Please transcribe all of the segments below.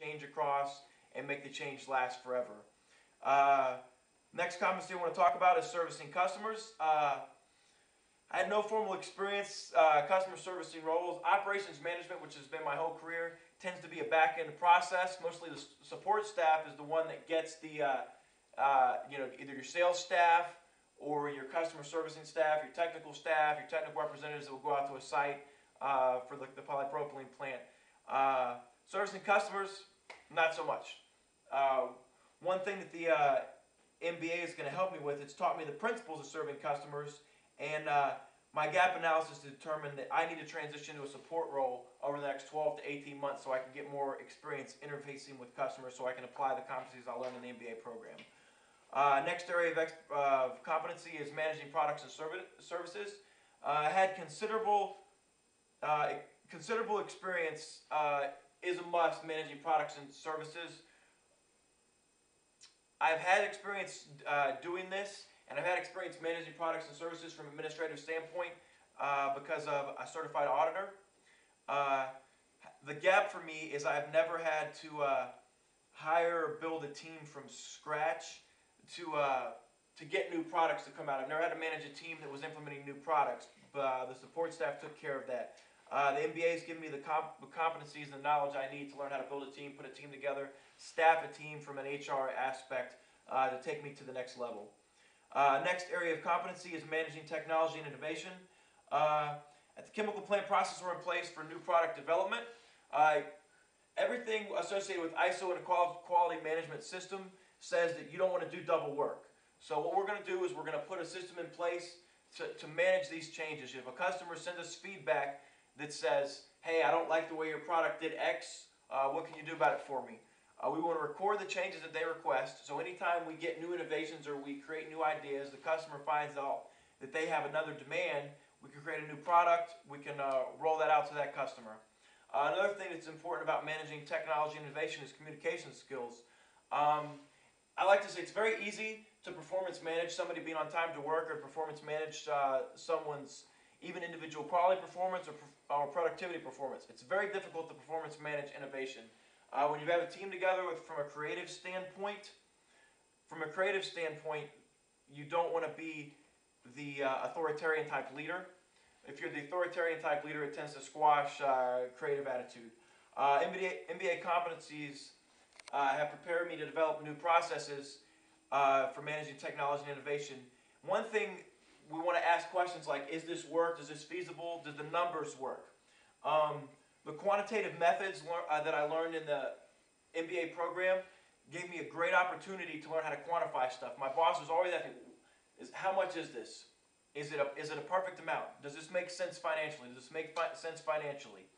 change across and make the change last forever. Next competency I want to talk about is servicing customers. I had no formal experience customer servicing roles. Operations management, which has been my whole career, tends to be a back-end process. Mostly the support staff is the one that gets the, either your sales staff or your customer servicing staff, your technical representatives that will go out to a site for the polypropylene plant. Servicing customers, not so much. One thing that the MBA is going to help me with, it's taught me the principles of serving customers, and my gap analysis determined that I need to transition to a support role over the next 12 to 18 months so I can get more experience interfacing with customers so I can apply the competencies I learned in the MBA program. Next area of competency is managing products and services. I had considerable experience is a must managing products and services. I've had experience doing this, and I've had experience managing products and services from an administrative standpoint because of a certified auditor. The gap for me is I've never had to hire or build a team from scratch to get new products to come out. I've never had to manage a team that was implementing new products, but the support staff took care of that. The MBA has given me the competencies and the knowledge I need to learn how to build a team, put a team together, staff a team from an HR aspect to take me to the next level. Next area of competency is managing technology and innovation. At the chemical plant, processes are in place for new product development. Everything associated with ISO and a quality management system says that you don't want to do double work. So what we're going to do is we're going to put a system in place to manage these changes. If a customer sends us feedback that says, hey, I don't like the way your product did X, what can you do about it for me? We want to record the changes that they request, so anytime we get new innovations or we create new ideas, the customer finds out that they have another demand, we can create a new product, we can roll that out to that customer. Another thing that's important about managing technology and innovation is communication skills. I like to say it's very easy to performance manage somebody being on time to work, or performance manage someone's even individual quality performance or productivity performance. It's very difficult to performance manage innovation. When you have a team together from a creative standpoint, you don't want to be the authoritarian type leader. If you're the authoritarian type leader, it tends to squash creative attitude. MBA competencies have prepared me to develop new processes for managing technology and innovation. One thing we want to ask questions like, is this work? Is this feasible? Does the numbers work? The quantitative methods that I learned in the MBA program gave me a great opportunity to learn how to quantify stuff. My boss was always asking, how much is this? Is it a perfect amount? Does this make sense financially? Does this make sense financially?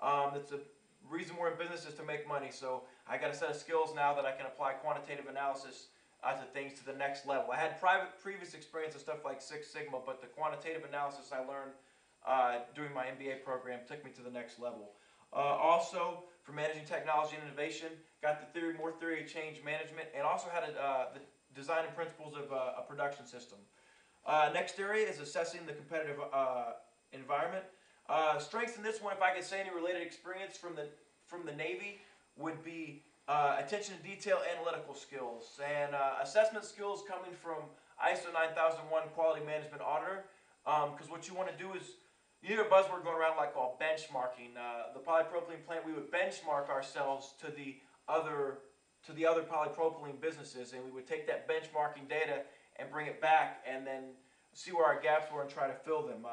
That's the reason we're in business, is to make money. So I got a set of skills now that I can apply quantitative analysis to things to the next level. I had previous experience of stuff like Six Sigma, but the quantitative analysis I learned doing my MBA program took me to the next level. Also, for managing technology and innovation, got the more theory of change management, and also had the design and principles of a production system. Next area is assessing the competitive environment. Strengths in this one, if I could say any related experience from the Navy, would be attention to detail, analytical skills, and assessment skills coming from ISO 9001 quality management auditor. Because what you want to do is, you hear a buzzword going around like called benchmarking. The polypropylene plant, we would benchmark ourselves to the other polypropylene businesses, and we would take that benchmarking data and bring it back and then see where our gaps were and try to fill them.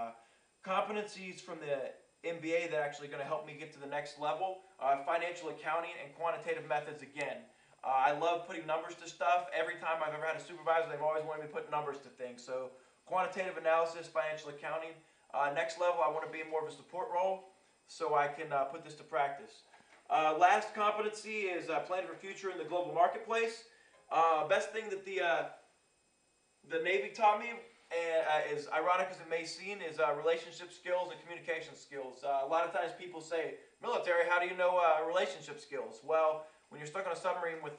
Competencies from the MBA that are actually going to help me get to the next level, financial accounting and quantitative methods again. I love putting numbers to stuff. Every time I've ever had a supervisor, they've always wanted me to put numbers to things. So quantitative analysis, financial accounting. Next level, I want to be in more of a support role so I can put this to practice. Last competency is planning for future in the global marketplace. Best thing that the Navy taught me, is ironic as it may seem, is relationship skills and communication skills. A lot of times people say, military, how do you know relationship skills? Well, when you're stuck on a submarine with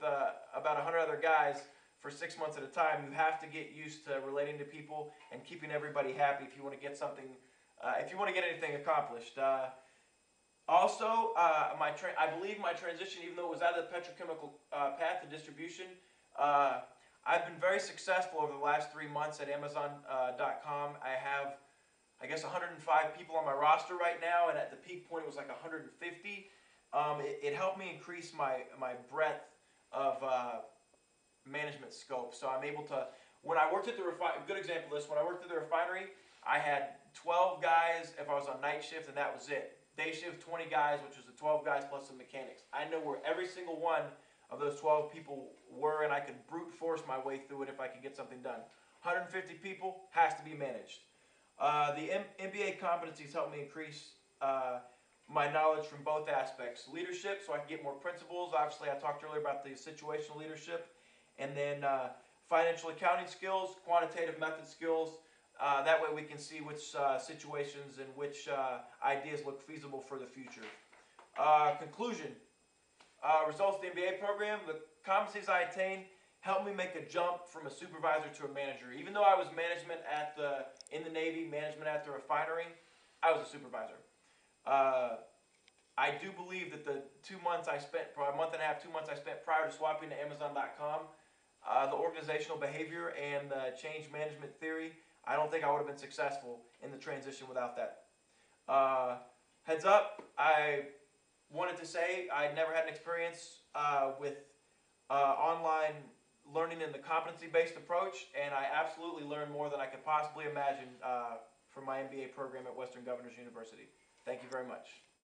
about 100 other guys for 6 months at a time, you have to get used to relating to people and keeping everybody happy if you want to get something, if you want to get anything accomplished. Also, I believe my transition, even though it was out of the petrochemical path to distribution, I've been very successful over the last 3 months at Amazon.com. I have, I guess, 105 people on my roster right now, and at the peak point it was like 150. It helped me increase my breadth of management scope. So I'm able to, when I worked at the refinery, good example of this, when I worked at the refinery, I had 12 guys if I was on night shift, and that was it. Day shift, 20 guys, which was the 12 guys plus some mechanics. I know where every single one of those 12 people were, and I could brute force my way through it if I could get something done. 150 people has to be managed. The MBA competencies helped me increase my knowledge from both aspects. Leadership, so I can get more principles. Obviously, I talked earlier about the situational leadership. And then financial accounting skills, quantitative method skills. That way we can see which situations and which ideas look feasible for the future. Conclusion. Results of the MBA program. The competencies I attained helped me make a jump from a supervisor to a manager. Even though I was management in the Navy, management at the refinery, I was a supervisor. I do believe that the 2 months I spent, probably a month and a half, 2 months I spent prior to swapping to Amazon.com, the organizational behavior and the change management theory, I don't think I would have been successful in the transition without that. Heads up, I wanted to say I never had an experience with online learning in the competency-based approach, and I absolutely learned more than I could possibly imagine from my MBA program at Western Governors University. Thank you very much.